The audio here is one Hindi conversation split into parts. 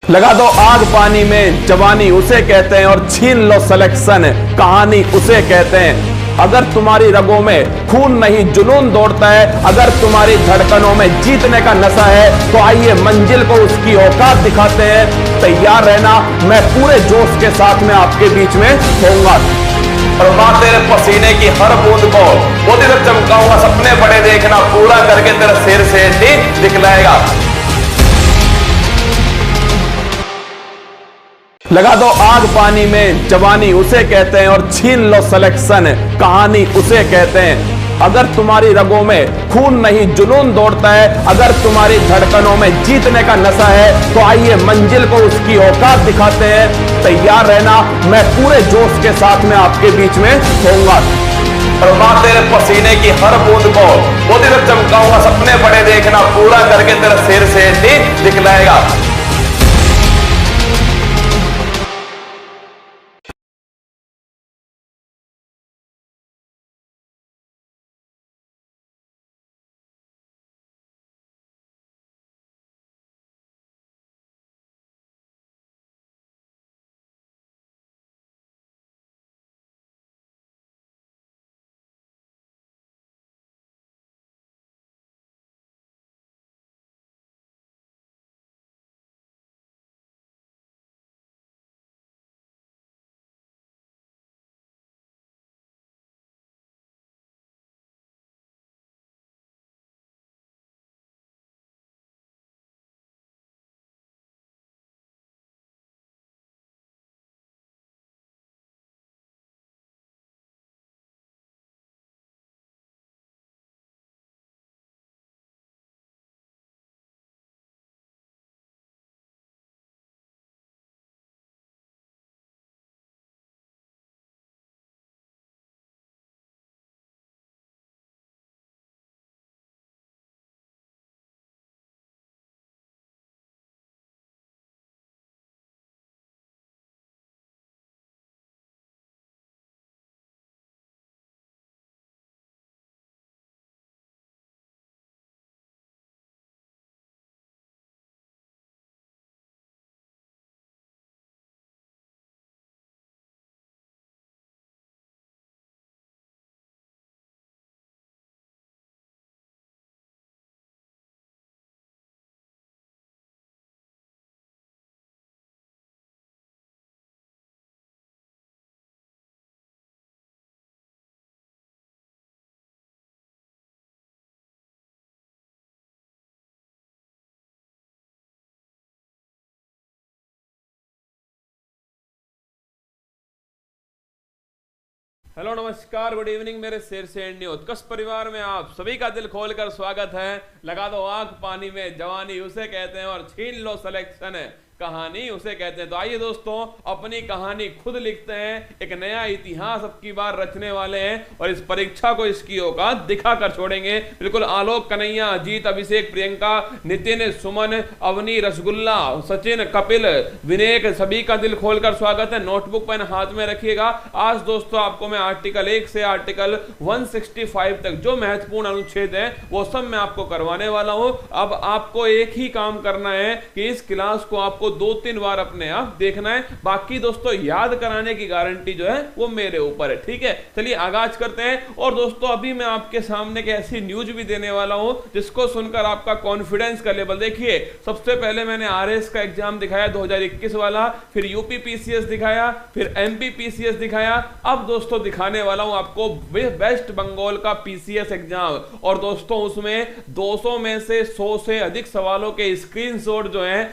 लगा दो आग पानी में, जवानी उसे कहते हैं और छीन लो सिलेक्शन, कहानी उसे कहते हैं। अगर तुम्हारी रगों में खून नहीं जुनून दौड़ता है, अगर तुम्हारी धड़कनों में जीतने का नशा है, तो आइए मंजिल को उसकी औकात दिखाते हैं। तैयार रहना, मैं पूरे जोश के साथ में आपके बीच में होऊंगा और मां तेरे पसीने की हर बूंद को वो दिन चमकाऊंगा। सपने बड़े देखना, पूरा करके तेरा सिर से दिखलाएगा। लगा दो आग पानी में, जवानी उसे कहते हैं और छीन लो सिलेक्शन, कहानी उसे कहते हैं। अगर तुम्हारी रगों में खून नहीं जुनून दौड़ता है, अगर तुम्हारी धड़कनों में जीतने का नशा है, तो आइए मंजिल को उसकी औकात दिखाते हैं। तैयार रहना, मैं पूरे जोश के साथ में आपके बीच में होऊंगा और मां तेरे पसीने की हर बूंद को वो दिन चमकाऊंगा। सपने बड़े देखना, पूरा करके तेरा सिर से दिखलाएगा। हेलो नमस्कार गुड इवनिंग मेरे शेर से इंडिया उत्कर्ष परिवार में आप सभी का दिल खोलकर स्वागत है। लगा दो आग पानी में, जवानी उसे कहते हैं और छीन लो सिलेक्शन है, कहानी उसे कहते हैं। तो आइए दोस्तों, अपनी कहानी खुद लिखते हैं, एक नया इतिहास अब की बार रचने वाले हैं और इस परीक्षा को इसकी औकात दिखाकर छोड़ेंगे। बिल्कुल आलोक, कन्हैया, अजीत, अभिषेक, प्रियंका, नितिन, सुमन, अवनी, रसगुल्ला, सचिन, कपिल, विनेक, सभी का दिल खोलकर स्वागत है। नोटबुक पेन हाथ में रखिएगा। आज दोस्तों आपको मैं आर्टिकल 1 से आर्टिकल 165 तक जो महत्वपूर्ण अनुच्छेद है वो सब मैं आपको करवाने वाला हूं। अब आपको एक ही काम करना है कि इस क्लास को आपको 2-3 बार अपने आप देखना है। बाकी दोस्तों याद कराने की गारंटी जो है वो मेरे ऊपर है, ठीक है। चलिए आगाज करते हैं। और दोस्तों अभी मैं आपके सामने एक ऐसी न्यूज भी देने वाला हूं जिसको सुनकर आपका कॉन्फिडेंस का लेवल देखिए। सबसे पहले मैंने आरएस का एग्जाम दिखाया 2021 वाला, फिर यूपी पीसीएस दिखाया, फिर एमपी पीसीएस दिखाया। अब दोस्तों दिखाने वाला हूं आपको वेस्ट बंगाल का पीसीएस एग्जाम। और दोस्तों उसमें 200 में से 100 से अधिक सवालों के स्क्रीनशॉट जो है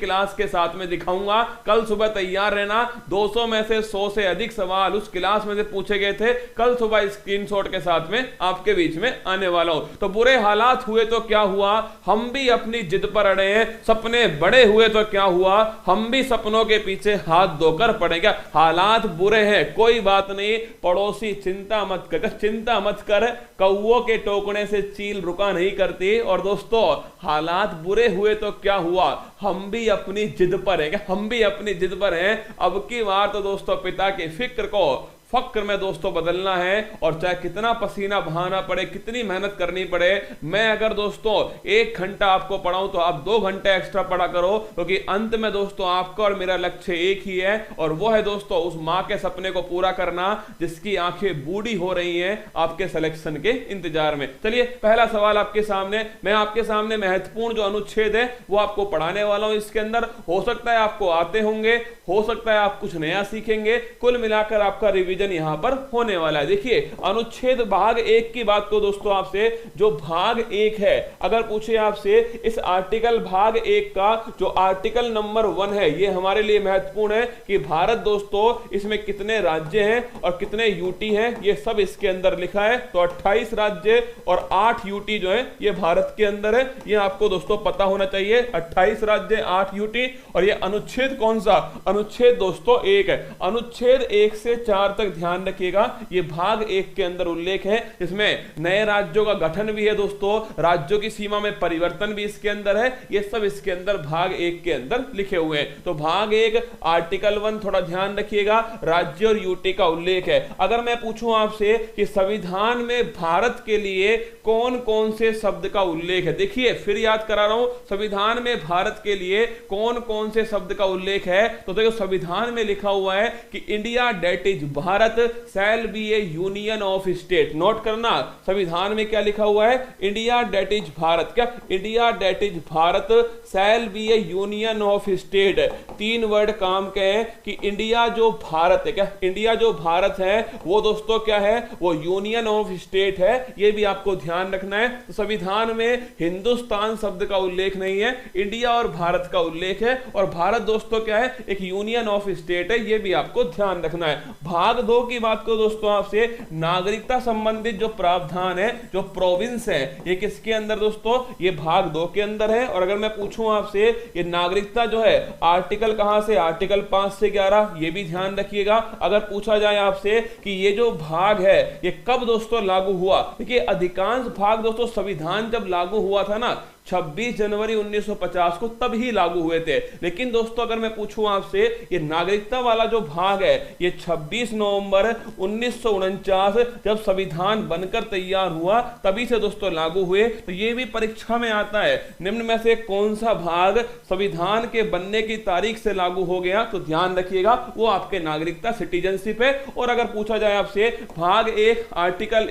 क्लास के साथ में दिखाऊंगा। कल सुबह तैयार रहना। 200 में से 100 से अधिक सवाल उस क्लास में से पूछे गए थे। कल सुबह स्क्रीनशॉट के साथ में आपके बीच में आने वाला हूं। तो बुरे हालात हुए तो क्या हुआ, हम भी अपनी जिद पर अड़े हैं। सपने बड़े हुए तो क्या हुआ, हम भी सपनों के पीछे हाथ धोकर पड़े। क्या हालात बुरे हैं, कोई बात नहीं पड़ोसी, चिंता मत कर, कौओं के टोकने से चील रुका नहीं करती। और दोस्तों हालात बुरे हुए तो क्या हुआ, हम भी अपनी जिद पर हैं। हम भी अपनी जिद पर हैं। अब की बार तो दोस्तों पिता की फिक्र को फक्र में दोस्तों बदलना है, और चाहे कितना पसीना बहाना पड़े, कितनी मेहनत करनी पड़े, मैं अगर दोस्तों 1 घंटा आपको पढ़ाऊं तो आप 2 घंटे एक्स्ट्रा पढ़ा करो, क्योंकि अंत में दोस्तों आपका और मेरा लक्ष्य एक ही है, और वो है दोस्तों उस मां के सपने को पूरा करना जिसकी आंखें बूढ़ी हो रही हैं आपके सिलेक्शन के इंतजार में। चलिए पहला सवाल आपके सामने, मैं आपके सामने महत्वपूर्ण जो अनुच्छेद है वो आपको पढ़ाने वाला हूं। इसके अंदर हो सकता है आपको आते होंगे, हो सकता है आप कुछ नया सीखेंगे, कुल मिलाकर आपका रिवीजन यहां पर होने वाला है। देखिए अनुच्छेद भाग 1 की बात को दोस्तों आपसे, जो भाग 1 है, अगर पूछे आपसे इस आर्टिकल भाग 1 का जो आर्टिकल नंबर 1 है, ये हमारे लिए महत्वपूर्ण है कि भारत दोस्तों इसमें कितने राज्य हैं और कितने यूटी हैं, ये सब इसके अंदर लिखा है। तो 28 राज्य और 8 यूटी जो है ये भारत के अंदर है, ये आपको दोस्तों पता होना चाहिए। 28 राज्य 8 यूटी, और ये अनुच्छेद कौन सा, अनुच्छेद दोस्तों 1 है। अनुच्छेद 1 से 4 तक ध्यान रखिएगा, ये भाग 1 के अंदर उल्लेख है। इसमें नए राज्यों का गठन भी है दोस्तों, राज्यों की सीमा में परिवर्तन भी इसके अंदर है, ये सब इसके अंदर भाग 1 के अंदर लिखे हुए हैं। तो भाग 1 आर्टिकल 1 थोड़ा ध्यान रखिएगा, राज्य और यूटी का उल्लेख है। अगर मैं पूछूं आपसे कि संविधान में भारत के लिए कौन कौन से शब्द का उल्लेख है, देखिए फिर याद करा रहा हूं, संविधान में भारत के लिए कौन कौन से शब्द का उल्लेख है। तो देखो संविधान में लिखा हुआ है कि India that is Bharat shall be a union of state. Note करना, संविधान में क्या लिखा हुआ है, इंडिया डेट इज भारत, क्या India that is Bharat shall be a union of state. 3 word काम के हैं कि इंडिया जो भारत है, क्या इंडिया जो भारत है वो दोस्तों क्या है, वो यूनियन ऑफ स्टेट है, ये भी आपको ध्यान रखना है। तो संविधान में हिंदुस्तान शब्द का उल्लेख नहीं है, इंडिया और भारत का उल्लेख है, और भारत दोस्तों क्या है, एक यूनियन ऑफ स्टेट है, ये भी आपको ध्यान रखना है। भाग 2 की बात को दोस्तों आपसे, नागरिकता संबंधित जो प्रावधान है, जो प्रोविंस है, ये किसके अंदर दोस्तों, ये भाग 2 के अंदर है। और अगर मैं पूछूं आपसे ये नागरिकता जो है आर्टिकल कहां से, आर्टिकल 5 से 11, ये भी ध्यान रखिएगा। अगर पूछा जाए आपसे कि ये जो भाग है ये कब दोस्तों लागू हुआ, देखिए अधिकांश भाग दोस्तों संविधान जब लागू हुआ था ना 26 जनवरी 1950 को तब ही लागू हुए थे। लेकिन दोस्तों अगर मैं पूछूं आपसे ये नागरिकता वाला जो भाग है ये 26 नवंबर 1949 जब संविधान बनकर तैयार हुआ तभी से दोस्तों लागू हुए। तो ये भी परीक्षा में आता है, निम्न में से कौन सा भाग संविधान के बनने की तारीख से लागू हो गया, तो ध्यान रखिएगा वो आपके नागरिकता सिटीजनशिप है। और अगर पूछा जाए आपसे भाग 1 आर्टिकल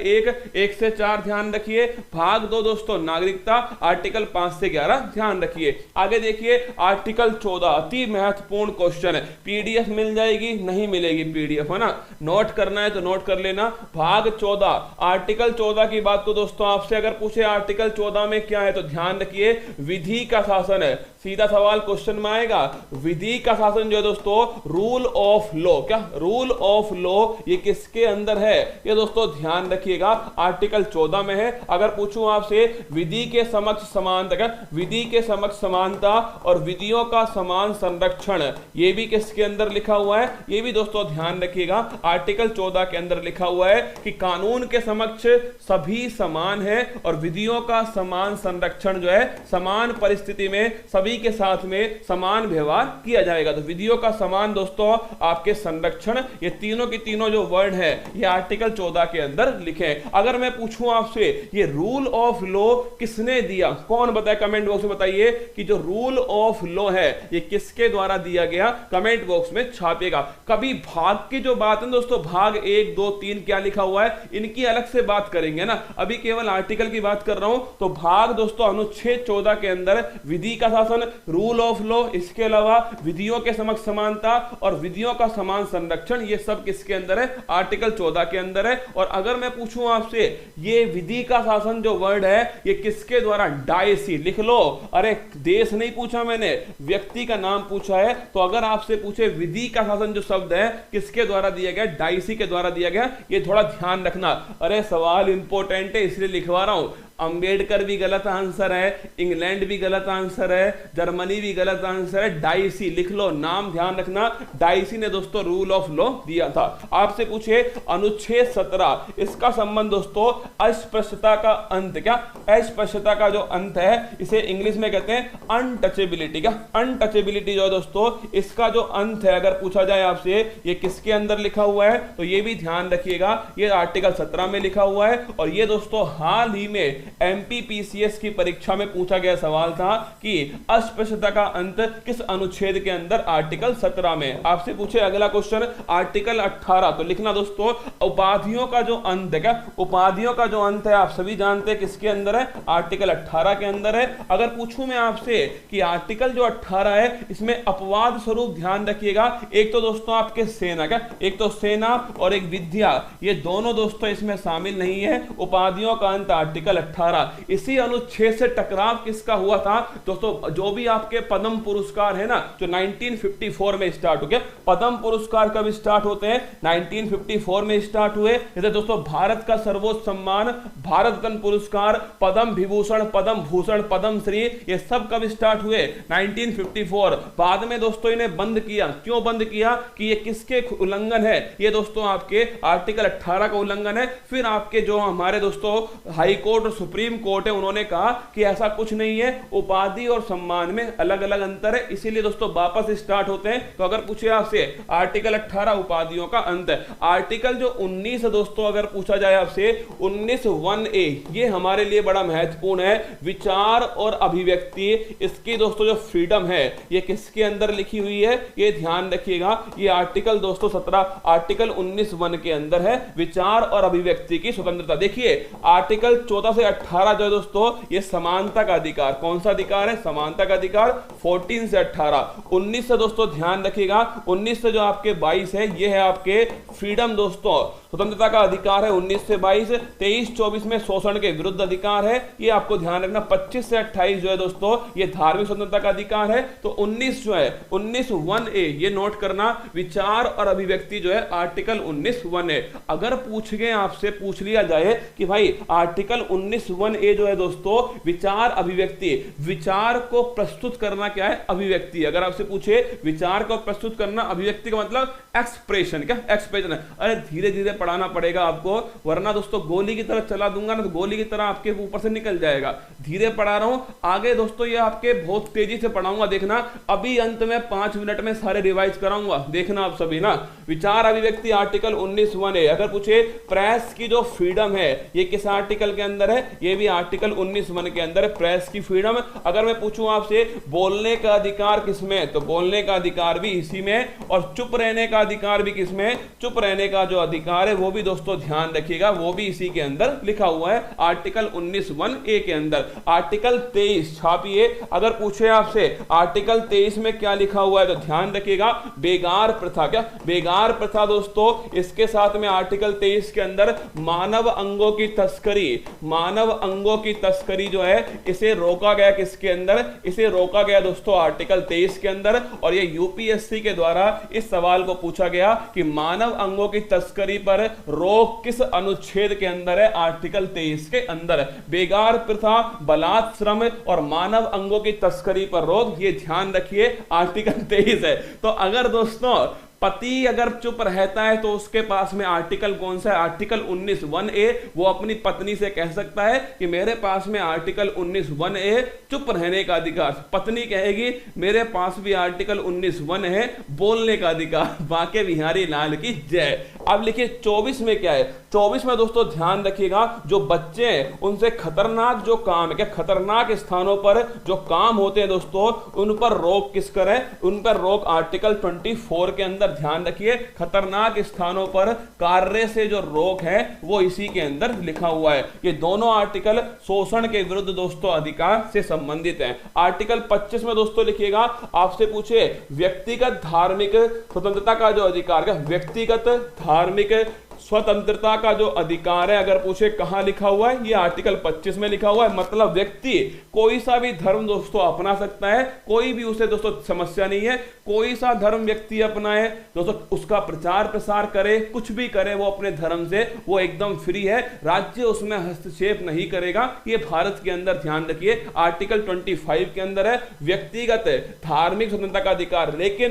1 से 4 ध्यान रखिए, भाग 2 दोस्तों नागरिकता आर्टिकल 5 से 11 ध्यान रखिए। आगे देखिए आर्टिकल 14 अति महत्वपूर्ण क्वेश्चन है, पीडीएफ मिल जाएगी, नहीं मिलेगी पीडीएफ, है ना, नोट करना है तो नोट कर लेना। भाग 14 आर्टिकल 14 की बात को दोस्तों आपसे अगर पूछे आर्टिकल 14 में क्या है तो ध्यान रखिए विधि का शासन है। सीधा सवाल क्वेश्चन में आएगा, विधि का शासन जो है दोस्तों रूल ऑफ लॉ, क्या रूल ऑफ लॉ ये किसके अंदर है, ये दोस्तों ध्यान रखिएगा आर्टिकल 14 में है। अगर पूछूं आपसे विधि के समक्ष समानता, क्या विधि के समक्ष समानता और विधियों का समान संरक्षण, ये भी किसके अंदर लिखा हुआ है, ये भी दोस्तों ध्यान रखिएगा आर्टिकल 14 के अंदर लिखा हुआ है कि कानून के समक्ष सभी समान है और विधियों का समान संरक्षण जो है समान परिस्थिति में सभी के साथ में समान व्यवहार किया जाएगा। तो विधियों का समान दोस्तों आपके संरक्षण, ये तीनों की तीनों जो वर्ड है ये आर्टिकल 14 के अंदर लिखे हैं। अगर मैं पूछूं आपसे ये रूल ऑफ लॉ किसने दिया, कौन बताए, कमेंट बॉक्स में बताइए कि जो रूल ऑफ लॉ है ये किसके द्वारा दिया गया, कमेंट बॉक्स में छापिएगा। कभी भाग की जो बात है दोस्तों, भाग 1 2 3 क्या लिखा हुआ है इनकी अलग से बात करेंगे ना, अभी केवल आर्टिकल की बात कर रहा हूं। तो भाग दोस्तों अनुच्छेद 14 के अंदर विधि का शासन, रूल ऑफ लॉ, इसके अलावा विधियों के समक्ष समानता और विधियों का समान संरक्षण, ये सब किसके अंदर है, आर्टिकल 14 के अंदर है। और अगर मैं पूछूं आपसे ये विधि का शासन जो वर्ड है ये किसके द्वारा, डायसी लिख लो, अरे देश नहीं पूछा मैंने, व्यक्ति का नाम पूछा है। तो अगर आपसे पूछे विधि का शासन जो शब्द है किसके द्वारा दिया गया, डायसी के द्वारा दिया गया, ये थोड़ा ध्यान रखना। अरे सवाल इंपॉर्टेंट है इसलिए लिखवा रहा हूं, अंबेडकर भी गलत आंसर है, इंग्लैंड भी गलत आंसर है, जर्मनी भी गलत आंसर है, डाइसी लिख लो, नाम ध्यान रखना, डाइसी ने दोस्तों रूल ऑफ लॉ दिया था। आपसे पूछे अनुच्छेद 17, इसका संबंध दोस्तों अस्पृश्यता का अंत, क्या अस्पृश्यता का जो अंत है इसे इंग्लिश में कहते हैं अनटचेबिलिटी। क्या अनटचेबिलिटी जो है दोस्तों इसका जो अंत है, अगर पूछा जाए आपसे ये किसके अंदर लिखा हुआ है, तो ये भी ध्यान रखिएगा, ये आर्टिकल 17 में लिखा हुआ है। और ये दोस्तों हाल ही में एमपीपीसीएस की परीक्षा में पूछा गया सवाल था कि अस्पृश्यता का अंत किस अनुच्छेद के अंदर, आर्टिकल 17 में। आपसे पूछे अगला क्वेश्चन आर्टिकल 18, तो लिखना दोस्तों उपाधियों का जो अंत है, क्या उपाधियों का जो अंत है आप सभी जानते हैं किसके अंदर है, आर्टिकल 18 के अंदर है। अगर पूछूं मैं आपसे कि आर्टिकल जो 18 है इसमें अपवाद स्वरूप ध्यान रखिएगा, एक तो दोस्तों आपके सेना, क्या एक तो सेना और एक विद्या, ये दोनों दोस्तों इसमें शामिल नहीं है। उपाधियों का अंत आर्टिकल 18, इसी अनुच्छेद से टकराव किसका हुआ था दोस्तों, जो भी आपके पद्म पुरस्कार है ना जो 1954 में स्टार्ट हो गया। पद्म पुरस्कार कब स्टार्ट होते हैं, 1954 में स्टार्ट हुए। जैसे दोस्तों भारत का सर्वोच्च सम्मान भारत रत्न पुरस्कार, पद्म विभूषण, पद्म भूषण, पद्म श्री, ये सब कब स्टार्ट हुए, 1954। बाद में दोस्तों इन्हें बंद किया, क्यों बंद किया कि ये किसके उल्लंघन है, ये दोस्तों आपके आर्टिकल 18 का उल्लंघन है। फिर आपके जो हमारे दोस्तों हाई कोर्ट और सुप्रीम कोर्ट है उन्होंने कहा कि ऐसा कुछ नहीं है, उपाधि और सम्मान में अलग अलग अंतर है, इसीलिए दोस्तों वापस स्टार्ट होते हैं। तो अगर पूछे आपसे आर्टिकल 18 उपाधियों का अंत है। आर्टिकल जो 19 दोस्तों अगर पूछा जाए आपसे 19(1)(a), ये हमारे लिए बड़ा महत्वपूर्ण है, विचार और अभिव्यक्ति, इसकी दोस्तों जो फ्रीडम है ये किसके अंदर लिखी हुई है, ये ध्यान रखिएगा। ये आर्टिकल दोस्तों 17 आर्टिकल 19(1) के अंदर है, विचार और अभिव्यक्ति की स्वतंत्रता। देखिए आर्टिकल 14 से 18 जो है दोस्तों ये समानता का अधिकार, कौन सा अधिकार है, समानता का अधिकार, 14 से 18। 19 से दोस्तों ध्यान रखिएगा, 19 से जो आपके 22 है ये है आपके फ्रीडम दोस्तों, स्वतंत्रता का अधिकार है 19 से 22। 23-24 में शोषण के विरुद्ध अधिकार है, ये आपको ध्यान रखना। 25 से 28 जो है दोस्तों ये धार्मिक स्वतंत्रता का अधिकार है। तो 19 जो है 19(1)(a), ये नोट करना, विचार और अभिव्यक्ति जो है आर्टिकल 19(1)(a। अगर पूछ गए आपसे, पूछ लिया जाए कि भाई आर्टिकल 19(1)(a) जो है दोस्तों विचार अभिव्यक्ति, विचार को प्रस्तुत करना क्या है, अभिव्यक्ति। अगर आपसे पूछे विचार को प्रस्तुत करना, अभिव्यक्ति का मतलब एक्सप्रेशन, क्या एक्सप्रेशन है। अरे धीरे धीरे पढ़ाना पड़ेगा आपको, वरना दोस्तों गोली की तरह चला दूंगा ना तो गोली की तरह आपके ऊपर से निकल जाएगा। धीरे पढ़ा रहा हूं, आगे दोस्तों ये आपके बहुत तेजी से पढ़ाऊंगा, देखना। अभी अंत में 5 मिनट में सारे रिवाइज कराऊंगा, देखना आप सभी ना। विचार अभिव्यक्ति आर्टिकल 19(1)(a। अगर पूछे प्रेस की जो फ्रीडम है ये किस आर्टिकल के अंदर है, ये भी आर्टिकल 19(1) के अंदर है, प्रेस की फ्रीडम। अगर मैं पूछूं आपसे बोलने का अधिकार किसमें, तो बोलने का अधिकार भी इसी में, और चुप रहने का अधिकार भी किसमें, चुप रहने का जो अधिकार है वो भी दोस्तों ध्यान रखिएगा, वो भी इसी के अंदर लिखा हुआ है आर्टिकल 19(1)(a) के अंदर। आर्टिकल 23 छापिए, अगर पूछे आपसे आर्टिकल 23 में क्या लिखा हुआ है तो ध्यान रखिएगा, बेगार प्रथा। क्या बेगार प्रथा दोस्तों, इसके साथ में आर्टिकल 23 के अंदर मानव अंगों की तस्करी, मानव अंगों की तस्करी जो है इसे रोका गया, किसके अंदर, इसे रोका गया दोस्तों आर्टिकल 23 के अंदर। और ये यूपीएससी के द्वारा इस सवाल को पूछा गया कि मानव अंगों की तस्करी पर रोक किस अनुच्छेद के अंदर है, आर्टिकल 23 के अंदर है। बेगार प्रथा, बलात् श्रम और मानव अंगों की तस्करी पर रोक, ये ध्यान रखिए आर्टिकल 23 है। तो अगर दोस्तों पति अगर चुप रहता है तो उसके पास में आर्टिकल कौन सा है, आर्टिकल 19(1)(a। वो अपनी पत्नी से कह सकता है कि मेरे पास में आर्टिकल 19(1)(a चुप रहने का अधिकार, पत्नी कहेगी मेरे पास भी आर्टिकल 19(1) है बोलने का अधिकार। बांके बिहारी लाल की जय। अब लिखिए 24 में क्या है, 24 में दोस्तों ध्यान रखिएगा, जो बच्चे हैं उनसे खतरनाक जो काम है, क्या खतरनाक स्थानों पर जो काम होते हैं दोस्तों उन पर रोक किस करे, उन पर रोक आर्टिकल 24 के अंदर। ध्यान रखिए खतरनाक स्थानों पर कार्य से जो रोक है वो इसी के अंदर लिखा हुआ है। ये दोनों आर्टिकल शोषण के विरुद्ध दोस्तों अधिकार से संबंधित हैं। आर्टिकल 25 में दोस्तों लिखिएगा, आपसे पूछे व्यक्तिगत धार्मिक स्वतंत्रता का जो अधिकार है, व्यक्तिगत धार्मिक स्वतंत्रता का जो अधिकार है, अगर पूछे कहां लिखा हुआ है, ये आर्टिकल 25 में लिखा हुआ है। मतलब व्यक्ति कोई सा भी धर्म दोस्तों अपना सकता है, कोई भी उसे दोस्तों समस्या नहीं है, कोई सा धर्म व्यक्ति अपनाए दोस्तों, उसका प्रचार प्रसार करे, कुछ भी करे वो अपने धर्म से, वो एकदम फ्री है, राज्य उसमें हस्तक्षेप नहीं करेगा। ये भारत के अंदर ध्यान रखिए आर्टिकल 25 के अंदर है व्यक्तिगत धार्मिक स्वतंत्रता का अधिकार। लेकिन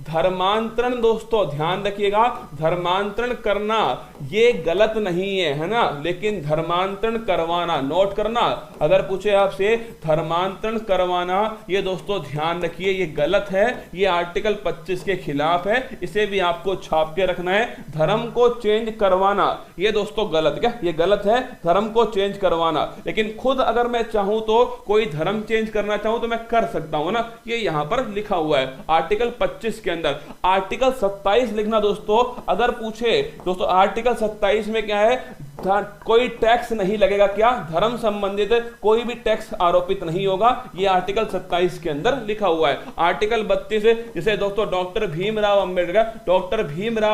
धर्मांतरण दोस्तों ध्यान रखिएगा, धर्मांतरण करना ये गलत नहीं है, है ना, लेकिन धर्मांतरण करवाना, नोट करना, अगर पूछे आपसे धर्मांतरण करवाना, ये दोस्तों ध्यान रखिए ये गलत है, ये आर्टिकल 25 के खिलाफ है, इसे भी आपको छाप के रखना है। धर्म को चेंज करवाना ये दोस्तों गलत, क्या ये गलत है धर्म को चेंज करवाना। लेकिन खुद अगर मैं चाहूं तो कोई धर्म चेंज करना चाहूं तो मैं कर सकता हूं ना, ये यहां पर लिखा हुआ है आर्टिकल 25 के अंदर। आर्टिकल 27 लिखना दोस्तों, अगर पूछे दोस्तों आर्टिकल 27 में क्या है, कोई टैक्स नहीं लगेगा, क्या धर्म संबंधित कोई भी टैक्स आरोपित नहीं होगा, ये आर्टिकल 27 के अंदर लिखा हुआ है। आर्टिकल 32 जिसे दोस्तों डॉक्टर भीमराव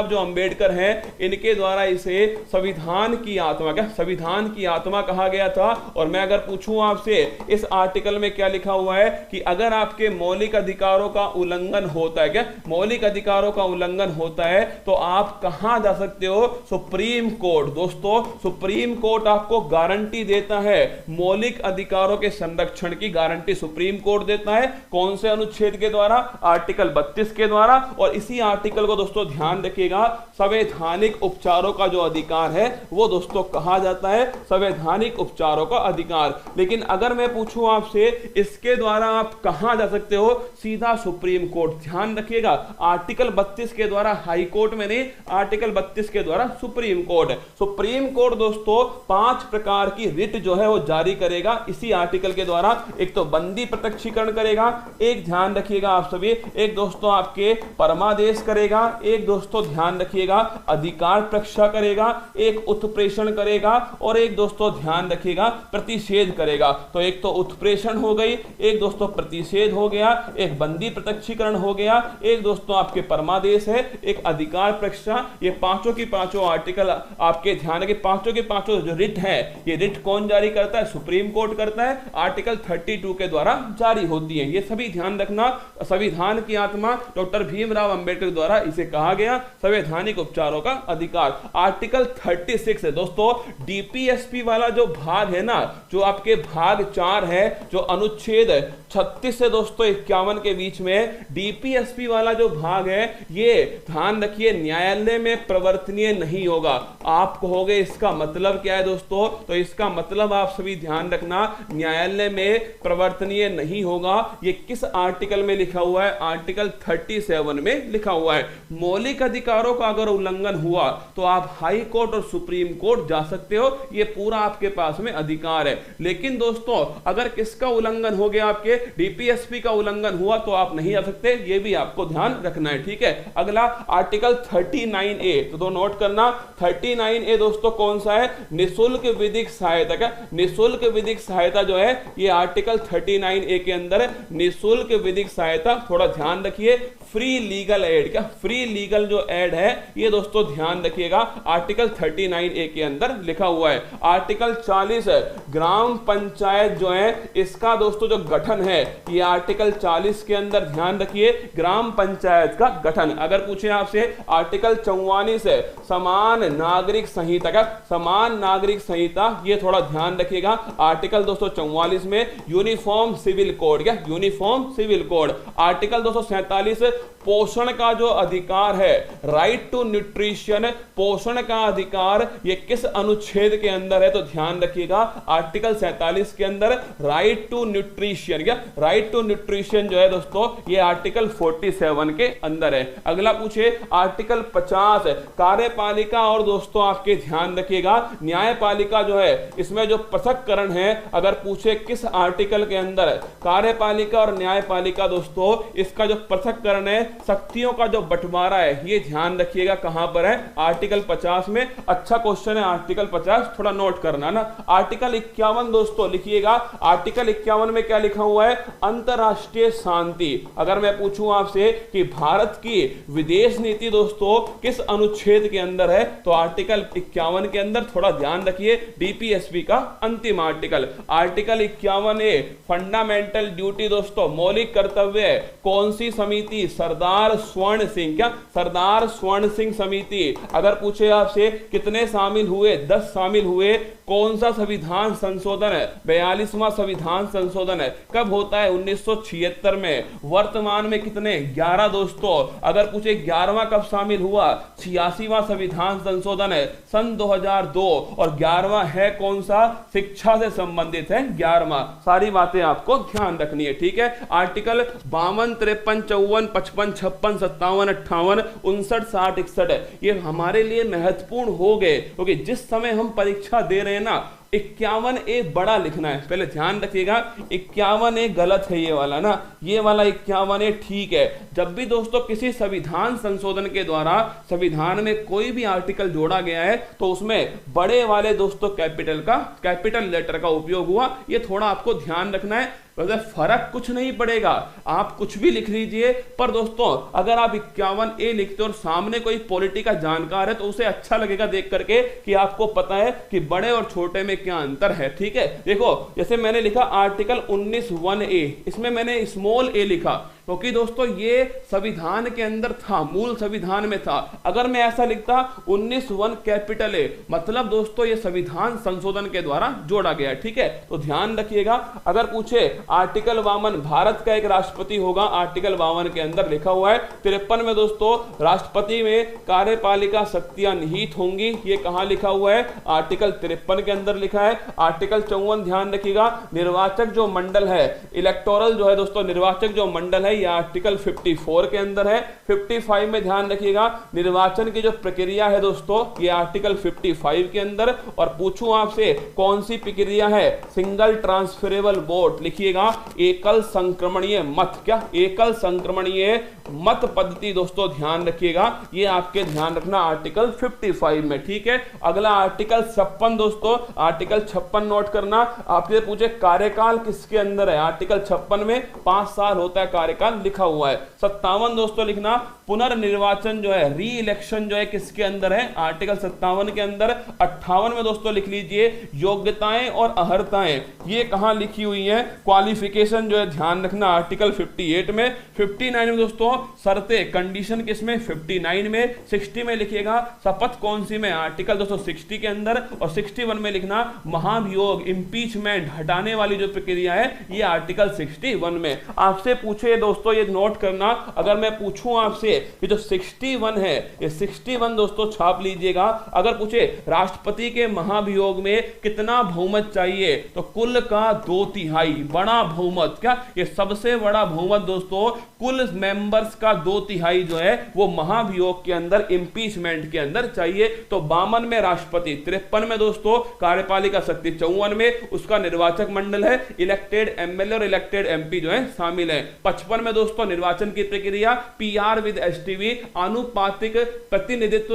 जो अंबेडकर हैं, इनके द्वारा इसे संविधान की आत्मा, क्या संविधान की आत्मा कहा गया था। और मैं अगर पूछूं आपसे इस आर्टिकल में क्या लिखा हुआ है कि अगर आपके मौलिक अधिकारों का उल्लंघन होता है, क्या मौलिक अधिकारों का उल्लंघन होता है तो आप कहां जा सकते हो, सुप्रीम कोर्ट। दोस्तों सुप्रीम कोर्ट आपको गारंटी देता है, मौलिक अधिकारों के संरक्षण की गारंटी सुप्रीम कोर्ट देता है। कौन से अनुच्छेद के द्वारा, आर्टिकल 32 के द्वारा। और इसी आर्टिकल को दोस्तों ध्यान रखिएगा, संवैधानिक उपचारों का जो अधिकार है वो दोस्तों कहा जाता है संवैधानिक उपचारों का अधिकार। लेकिन अगर मैं पूछूं आपसे इसके द्वारा आप कहां जा सकते हो, सीधा सुप्रीम कोर्ट। ध्यान रखिएगा आर्टिकल 32 के द्वारा हाई कोर्ट में नहीं, आर्टिकल 32 के द्वारा सुप्रीम कोर्ट। सुप्रीम कोर्ट दोस्तों 5 प्रकार की रिट जो है वो जारी करेगा इसी आर्टिकल के द्वारा। एक तो बंदी प्रत्यक्षीकरण करेगा, एक ध्यान रखिएगा आप सभी, एक दोस्तों आपके परमादेश करेगा, एक दोस्तों ध्यान रखिएगा अधिकार प्रक्षा करेगा, एक उत्प्रेषण करेगा और एक दोस्तों ध्यान रखिएगा प्रतिषेध करेगा। तो एक तो उत्प्रेषण हो गई, एक दोस्तों प्रतिषेध हो गया, एक बंदी प्रत्यक्षीकरण हो गया, एक दोस्तों आपके परमादेश है, एक अधिकार प्रक्षा। ये पांचों की पांचों आर्टिकल आपके ध्यान रखिए, पांचों के पांचों जो रिट है, ये रिट कौन जारी करता है, सुप्रीम कोर्ट करता है, आर्टिकल 32 के द्वारा जारी होती है। ये सभी ध्यान रखना, संविधान की आत्मा डॉक्टर भीमराव अंबेडकर द्वारा इसे कहा गया संवैधानिक उपचारों का अधिकार। आर्टिकल 36 है दोस्तों, डीपीएसपी वाला जो भाग है ना, जो आपके भाग 4 है, जो अनुच्छेद 36 से दोस्तों 51 के बीच में डीपीएसपी वाला जो भाग है, ये ध्यान रखिए न्यायालय में प्रवर्तनीय नहीं होगा। आप कहोगे इसका मतलब क्या है दोस्तों, तो इसका मतलब आप सभी ध्यान रखना, न्यायालय में प्रवर्तनीय नहीं होगा। ये किस आर्टिकल में लिखा हुआ है, आर्टिकल 37 में लिखा हुआ है। मौलिक अधिकारों का अगर उल्लंघन हुआ तो आप हाई कोर्ट और सुप्रीम कोर्ट जा सकते हो, ये पूरा आपके पास में अधिकार है। लेकिन दोस्तों अगर किसका उल्लंघन हो गया, आपके डीपीएसपी का उल्लंघन हुआ तो आप नहीं जा सकते, ये भी आपको ध्यान रखना है, ठीक है। अगला आर्टिकल 39A, तो नोट करना 39A दोस्तों कौन सा है, निशुल्क विधिक सहायता। का निशुल्क विधिक सहायता जो है ये आर्टिकल 39A के अंदर है, निशुल्क विधिक सहायता। थोड़ा ध्यान रखिए, फ्री लीगल एड, क्या फ्री लीगल जो एड है ये दोस्तों ध्यान रखिएगा आर्टिकल 39A के अंदर लिखा हुआ है। आर्टिकल 40 ग्राम पंचायत जो है इसका दोस्तों जो गठन है, ये आर्टिकल 40 के अंदर ध्यान रखिए ग्राम पंचायत का गठन। अगर पूछे आपसे आर्टिकल 44 है समान नागरिक संहिता, का समान नागरिक संहिता, ये थोड़ा ध्यान रखिएगा आर्टिकल 244 में यूनिफॉर्म सिविल कोड, क्या यूनिफॉर्म सिविल कोड। आर्टिकल 247 पोषण का जो अधिकार है, राइट टू न्यूट्रिशन, पोषण का अधिकार, ये किस अनुच्छेद के अंदर है, तो ध्यान रखिएगा आर्टिकल 47 के अंदर राइट टू न्यूट्रिशन, क्या राइट टू न्यूट्रिशन जो है दोस्तों ये आर्टिकल 47 के अंदर है। अगला पूछे आर्टिकल 50 कार्यपालिका और दोस्तों आपके ध्यान रखिएगा न्यायपालिका जो है इसमें जो पृथक्करण है, अगर पूछे किस आर्टिकल के अंदर है, कार्यपालिका और न्यायपालिका दोस्तों इसका जो पृथक्करण है, शक्तियों का जो बंटवारा है, ये ध्यान रखिएगा कहां पर है, आर्टिकल 50 में। अच्छा क्वेश्चन है आर्टिकल 50, थोड़ा नोट करना ना। आर्टिकल 51 दोस्तों लिखिएगा, आर्टिकल 51 में क्या लिखा हुआ है, अंतरराष्ट्रीय शांति। अगर मैं पूछूं आपसे कि भारत की विदेश नीति दोस्तों किस अनुच्छेद के अंदर है, तो आर्टिकल 51 के अंदर। थोड़ा ध्यान रखिए, डीपीएसपी का अंतिम article, article 51A fundamental duty दोस्तों, मौलिक कर्तव्य। कौन सी समिति, सरदार स्वर्ण सिंह, क्या सरदार स्वर्ण सिंह समिति। अगर पूछे आपसे कितने शामिल हुए, 10 शामिल हुए। कौन सा संविधान संशोधन है, 42वां संविधान संशोधन है। कब होता है, 1976 में। वर्तमान में कितने, 11 दोस्तों। अगर पूछे 11वां कब शामिल हुआ, 86वां संविधान संशोधन है सन 2002। और 11वां है कौन सा, शिक्षा से संबंधित है 11वां। सारी बातें आपको ध्यान रखनी है, ठीक है। आर्टिकल 52, 53, 54, 55, 56, 57, 58, 59, 60, 61 ये हमारे लिए महत्वपूर्ण हो गए, क्योंकि जिस समय हम परीक्षा दे रहे हैं ना, 51A बड़ा लिखना है। पहले ध्यान रखिएगा, 51A गलत है ये वाला ना, ये वाला 51A ठीक है। जब भी दोस्तों किसी संविधान संशोधन के द्वारा संविधान में कोई भी आर्टिकल जोड़ा गया है, तो उसमें बड़े वाले दोस्तों कैपिटल लेटर का उपयोग हुआ। ये थोड़ा आपको ध्यान रखना है। वैसे फर्क कुछ नहीं पड़ेगा, आप कुछ भी लिख लीजिए, पर दोस्तों अगर आप 51A लिखते हो और सामने कोई पॉलिटी का जानकार है, तो उसे अच्छा लगेगा देख करके कि आपको पता है कि बड़े और छोटे में क्या अंतर है, ठीक है। देखो जैसे मैंने लिखा आर्टिकल 19(1)A, इसमें मैंने स्मॉल a लिखा क्योंकि दोस्तों ये संविधान के अंदर था, मूल संविधान में था। अगर मैं ऐसा लिखता 19(1) कैपिटल A, मतलब दोस्तों ये संविधान संशोधन के द्वारा जोड़ा गया है, ठीक है। तो ध्यान रखिएगा। अगर पूछे आर्टिकल 52 भारत का एक राष्ट्रपति होगा, आर्टिकल 52 के अंदर लिखा हुआ है। 53 में दोस्तों राष्ट्रपति में कार्यपालिका शक्तियां निहित होंगी, ये कहां लिखा हुआ है, आर्टिकल 53 के अंदर लिखा है। आर्टिकल 54 ध्यान रखिएगा, निर्वाचक जो मंडल है, इलेक्टोरल जो है दोस्तों, निर्वाचक जो मंडल है, ये आर्टिकल 54 के अंदर है। 55 में ध्यान रखिएगा, निर्वाचन की जो प्रक्रिया है दोस्तों, ये आर्टिकल 55 के अंदर। और पूछूं आपसे कौन सी प्रक्रिया है, सिंगल ट्रांसफरेबल वोट लिखिएगा, एकल संक्रमणीय मत, क्या एकल संक्रमणीय मत पद्धति दोस्तों ध्यान रखिएगा, ये आपके ध्यान रखना आर्टिकल 55 में, ठीक है। अगला आर्टिकल 56 दोस्तों, आर्टिकल 56 नोट करना। आपसे पूछे कार्यकाल किसके अंदर है, आर्टिकल 56 में 5 साल होता है कार्यकाल लिखा हुआ है। 57 दोस्तों लिखना, पुनर्निर्वाचन जो है, री इलेक्शन जो है किसके अंदर है, आर्टिकल 57 के अंदर। 58 में दोस्तों लिख लीजिए योग्यताएं और अर्हताएं, ये कहां लिखी हुई है, क्वालिफिकेशन जो है ध्यान रखना आर्टिकल 58 में। 59 में दोस्तों शर्तें, कंडीशन किसमें, 59 में। 60 में लिखिएगा शपथ कौन सी में, आर्टिकल 260 के अंदर। और 61 में लिखना महाभियोग, इंपीचमेंट, हटाने वाली जो प्रक्रिया है, ये आर्टिकल 61 में। आपसे पूछे दोस्तों, ये नोट करना, अगर मैं पूछूं आपसे कि जो 61 है, ये 61 दोस्तों छाप लीजिएगा। अगर पूछे राष्ट्रपति के महाभियोग में कितना बहुमत चाहिए, तो कुल का 2/3 बड़ा बहुमत, क्या ये सबसे बड़ा बहुमत दोस्तों, कुल मेंबर्स का 2/3 जो है वो महाभियोग के अंदर, इंपीचमेंट के अंदर चाहिए। तो 52 में राष्ट्रपति, 53 में दोस्तों कार्यपालिका शक्ति, 54 में उसका निर्वाचक मंडल है, इलेक्टेड एमएलए और इलेक्टेड एमपी जो है शामिल है। 55 में दोस्तों निर्वाचन की प्रक्रिया, पीआर विद एसटीवी, आनुपातिक प्रतिनिधित्व,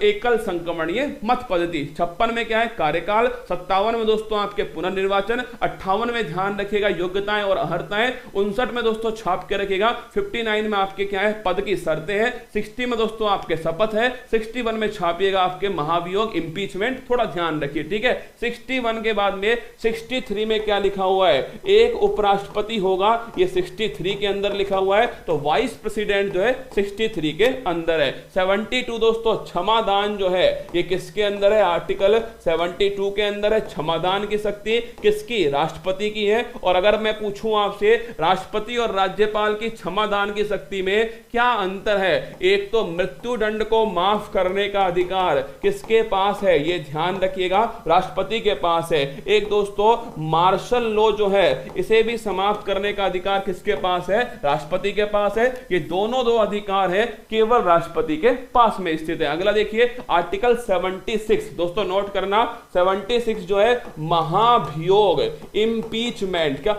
एकल संक्रमणीय मत पद्धति। 56 में क्या है, कार्यकाल। 57 में दोस्तों आपके पुनर्निर्वाचन। 58 में ध्यान रखिएगा योग्यताएं और अर्हताएं। 59 में दोस्तों छाप के रखिएगा। 59 में आपके क्या है, पद की शर्तें हैं। 60 में दोस्तों आपके शपथ है। 61 में छापिएगा आपके महाभियोग, इंपीचमेंट, थोड़ा ध्यान रखिए, ठीक है। 61 के बाद में 63 में क्या लिखा हुआ है, एक उपराष्ट्रपति होगा, ये 63 के अंदर लिखा हुआ है। तो वाइस प्रेसिडेंट जो है 63 के अंदर है। 72 दोस्तों क्षमादान जो है, ये किसके अंदर है, आर्टिकल 72 के अंदर है। क्षमादान की शक्ति किसकी, राष्ट्रपति की है। और अगर मैं पूछूं आपसे राष्ट्रपति और राज्यपाल की क्षमादान की शक्ति में क्या अंतर है, एक तो मृत्यु दंड को माफ करने का अधिकार किसके पास है, ये ध्यान रखिएगा, राष्ट्रपति के पास है। एक दोस्तों मार्शल लॉ जो है, इसे भी समाप्त करने का अधिकार किसके पास है, राष्ट्रपति के पास है। ये दोनों दो अधिकार अधिकार है केवल राष्ट्रपति के पास में स्थित है। अगला देखिए आर्टिकल 76, दोस्तों नोट करना 76 जो है महाभियोग, इंपीचमेंट, क्या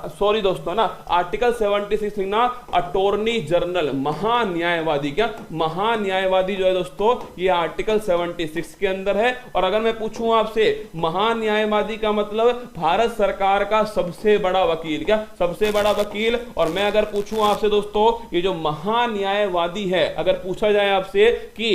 सॉरी दोस्तों ना, आर्टिकल 76 लिखना अटॉर्नी जनरल, महान्यायवादी, क्या महान्यायवादी जो है दोस्तों ये आर्टिकल 76 के अंदर है। और अगर मैं पूछूं आपसे महान्यायवादी का मतलब भारत सरकार का सबसे बड़ा वकील, क्या सबसे बड़ा वकील। और मैं अगर पूछूं आपसे दोस्तों ये जो महान्यायवादी है, अगर पूछा जाए आपसे कि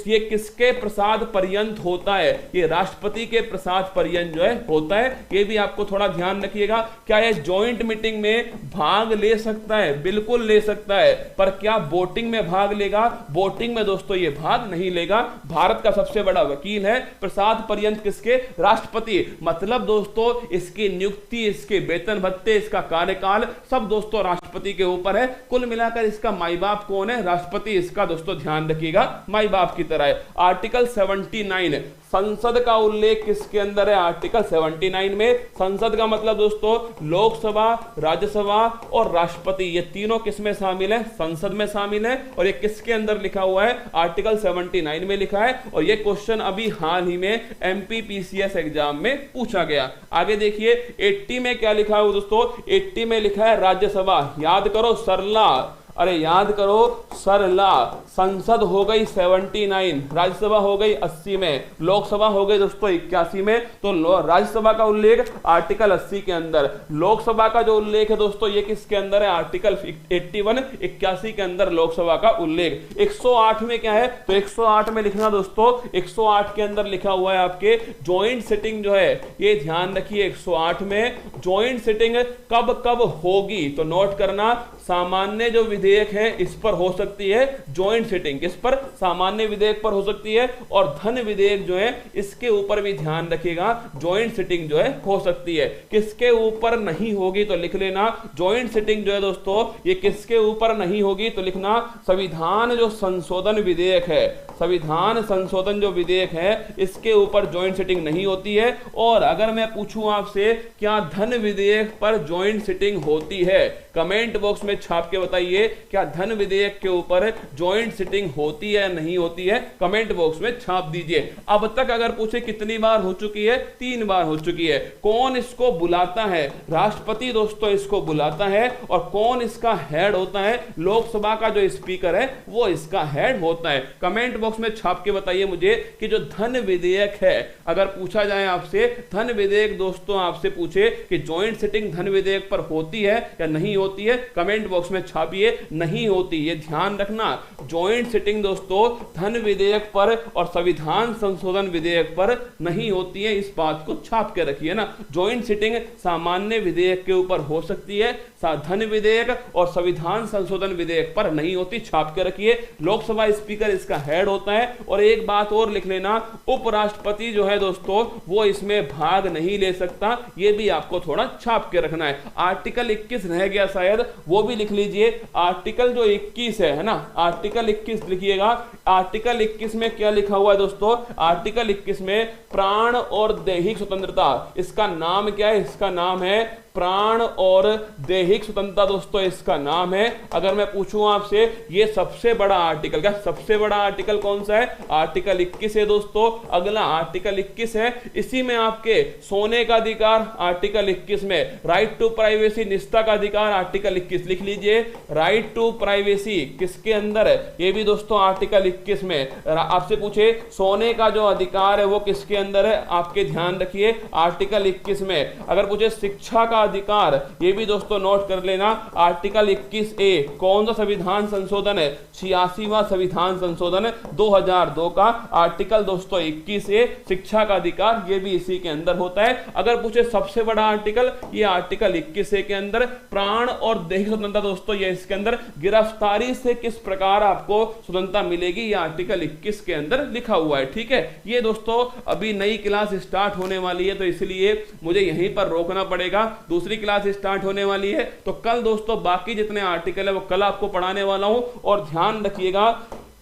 ये किसके प्रसाद पर्यंत होता है, ये राष्ट्रपति के प्रसाद पर्यंत जो है होता है। ये भी आपको थोड़ा ध्यान रखिएगा। क्या ये जॉइंट मीटिंग में भाग ले सकता है? बिल्कुल ले सकता है, पर क्या वोटिंग में भाग लेगा? वोटिंग में दोस्तों ये भाग नहीं लेगा। भारत का सबसे बड़ा वकील है, प्रसाद पर्यंत किसके? राष्ट्रपति। मतलब दोस्तों इसकी नियुक्ति, इसके वेतन भत्ते, इसका कार्यकाल सब दोस्तों राष्ट्रपति के ऊपर है। कुल मिलाकर इसका माई बाप कौन है? राष्ट्रपति। इसका दोस्तों ध्यान रखिएगा, माई बाप की तरह है। आर्टिकल 79 संसद का उल्लेख किसके अंदर है? आर्टिकल 79 में। संसद का मतलब दोस्तों लोकसभा, राज्यसभा और राष्ट्रपति, ये तीनों किसमें शामिल है? संसद में शामिल है। और ये किसके अंदर लिखा हुआ है? आर्टिकल 79 में लिखा है। और ये क्वेश्चन अभी हाल ही में एमपीपीसीएस एग्जाम में पूछा गया। आगे देखिए 80 में क्या लिखा है दोस्तों? 80 में लिखा है राज्यसभा। याद करो सरला, अरे याद करो सरला। संसद हो गई 79, राज्यसभा हो गई 80 में, लोकसभा हो गई दोस्तों 81 में। तो राज्यसभा का उल्लेख आर्टिकल 80 के अंदर, लोकसभा का जो उल्लेख है दोस्तों ये किसके अंदर है? आर्टिकल 81, 81 के अंदर लोकसभा का उल्लेख। 108 में क्या है? तो 108 में लिखना दोस्तों, 108 के अंदर लिखा हुआ है आपके ज्वाइंट सिटिंग जो है, ये ध्यान रखिए 108 में ज्वाइंट सिटिंग कब कब होगी? तो नोट करना सामान्य जो विधेयक है इस पर हो सकती है ज्वाइंट सिटिंग, किस पर? सामान्य विधेयक पर हो सकती है। और धन विधेयक जो है इसके ऊपर भी ध्यान रखिएगा, ज्वाइंट सिटिंग जो है हो सकती है। किसके ऊपर नहीं होगी? तो लिख लेना ज्वाइंट सिटिंग जो है दोस्तों ये किसके ऊपर नहीं होगी? तो लिखना संविधान जो संशोधन विधेयक है, संविधान संशोधन जो विधेयक है इसके ऊपर ज्वाइंट सिटिंग नहीं होती है। और अगर मैं पूछूं आपसे क्या धन विधेयक पर ज्वाइंट सिटिंग होती है? कमेंट बॉक्स में छाप के बताइए क्या धन विधेयक के ऊपर ज्वाइंट सिटिंग होती है नहीं होती है? कमेंट बॉक्स में छाप दीजिए। अब तक अगर पूछे कितनी बार हो चुकी है? 3 बार हो चुकी है। कौन इसको बुलाता है? राष्ट्रपति दोस्तों इसको बुलाता है। और कौन इसका हेड होता है? लोकसभा का जो स्पीकर है वो इसका हेड होता है। कमेंट बॉक्स में छाप के बताइए मुझे कि जो धन विधेयक है, अगर पूछा जाए आपसे धन विधेयक दोस्तों आपसे पूछे कि ज्वाइंट सिटिंग धन विधेयक पर होती है या नहीं होती है, कमेंट बॉक्स में छापिए नहीं होती। ये ध्यान रखना ज्वाइंट सिटिंग दोस्तों धन विधेयक पर और संविधान संशोधन विधेयक पर नहीं होती है, इस बात को छाप के रखिए ना। ज्वाइंट सिटिंग सामान्य विधेयक के ऊपर हो सकती है, धन विधेयक और संविधान संशोधन विधेयक पर नहीं होती, छाप के रखिए। लोकसभा स्पीकर इसका हेड होता है। और एक बात और लिख लेना, उपराष्ट्रपति जो है दोस्तों वो इसमें भाग नहीं ले सकता, ये भी आपको थोड़ा छाप के रखना है। आर्टिकल 21 रह गया शायद, वो भी लिख लीजिए। आर्टिकल जो 21 है ना, आर्टिकल 21 लिखिएगा। आर्टिकल 21 में क्या लिखा हुआ है दोस्तों? आर्टिकल 21 में प्राण और दैहिक स्वतंत्रता, इसका नाम क्या है? इसका नाम है प्राण और दैहिक स्वतंत्रता दोस्तों इसका नाम है। अगर मैं पूछूं आपसे ये सबसे बड़ा आर्टिकल, क्या सबसे बड़ा आर्टिकल कौन सा है? आर्टिकल 21 है दोस्तों। अगला आर्टिकल 21 है, इसी में आपके सोने का अधिकार आर्टिकल 21 में, राइट टू प्राइवेसी निष्ठा का अधिकार आर्टिकल 21 लिख लीजिए। राइट टू प्राइवेसी किसके अंदर है? ये भी दोस्तों आर्टिकल 21 में। आपसे पूछे सोने का जो अधिकार है वो किसके अंदर है? आपके ध्यान रखिए आर्टिकल 21 में। अगर पूछे शिक्षा का अधिकार, ये भी दोस्तों नोट कर लेना आर्टिकल 21A। कौन सा संविधान संशोधन है? 86वां संविधान संशोधन 2002 का आर्टिकल दोस्तों 21A, शिक्षा का अधिकार, ये भी इसी के अंदर होता है। अगर पूछे सबसे बड़ा आर्टिकल, ये आर्टिकल 21A के अंदर प्राण और दैहिक स्वतंत्रता दोस्तों ये इसके अंदर, गिरफ्तारी से किस प्रकार आपको स्वतंत्रता मिलेगी, ये आर्टिकल 21 के अंदर लिखा हुआ है। ठीक है, ये दोस्तों अभी नई क्लास स्टार्ट होने वाली है तो इसलिए मुझे यहीं पर रोकना पड़ेगा। दूसरी क्लास स्टार्ट होने वाली है तो कल दोस्तों बाकी जितने आर्टिकल है वो कल आपको पढ़ाने वाला हूं। और ध्यान रखिएगा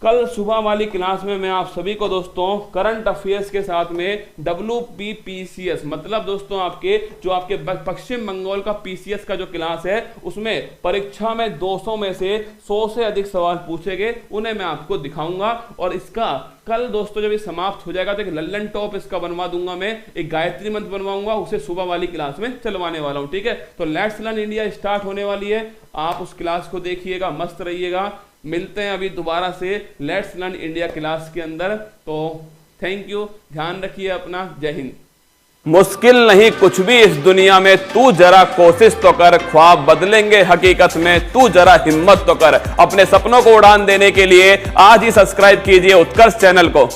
कल सुबह वाली क्लास में मैं आप सभी को दोस्तों करंट अफेयर्स के साथ में WBPCS मतलब दोस्तों आपके जो आपके पश्चिम बंगाल का PCS का जो क्लास है उसमें परीक्षा में 200 में से 100 से अधिक सवाल पूछे गए, उन्हें मैं आपको दिखाऊंगा। और इसका कल दोस्तों जब ये समाप्त हो जाएगा तो एक लल्लन टॉप इसका बनवा दूंगा, मैं एक गायत्री मंत्र बनवाऊंगा, उसे सुबह वाली क्लास में चलवाने वाला हूं। ठीक है, तो लेट्स लर्न इंडिया स्टार्ट होने वाली है, आप उस क्लास को देखिएगा, मस्त रहिएगा। मिलते हैं अभी दोबारा से लेट्स लर्न इंडिया क्लास के अंदर। तो थैंक यू, ध्यान रखिए अपना, जय हिंद। मुश्किल नहीं कुछ भी इस दुनिया में, तू जरा कोशिश तो कर, ख्वाब बदलेंगे हकीकत में, तू जरा हिम्मत तो कर। अपने सपनों को उड़ान देने के लिए आज ही सब्सक्राइब कीजिए उत्कर्ष चैनल को।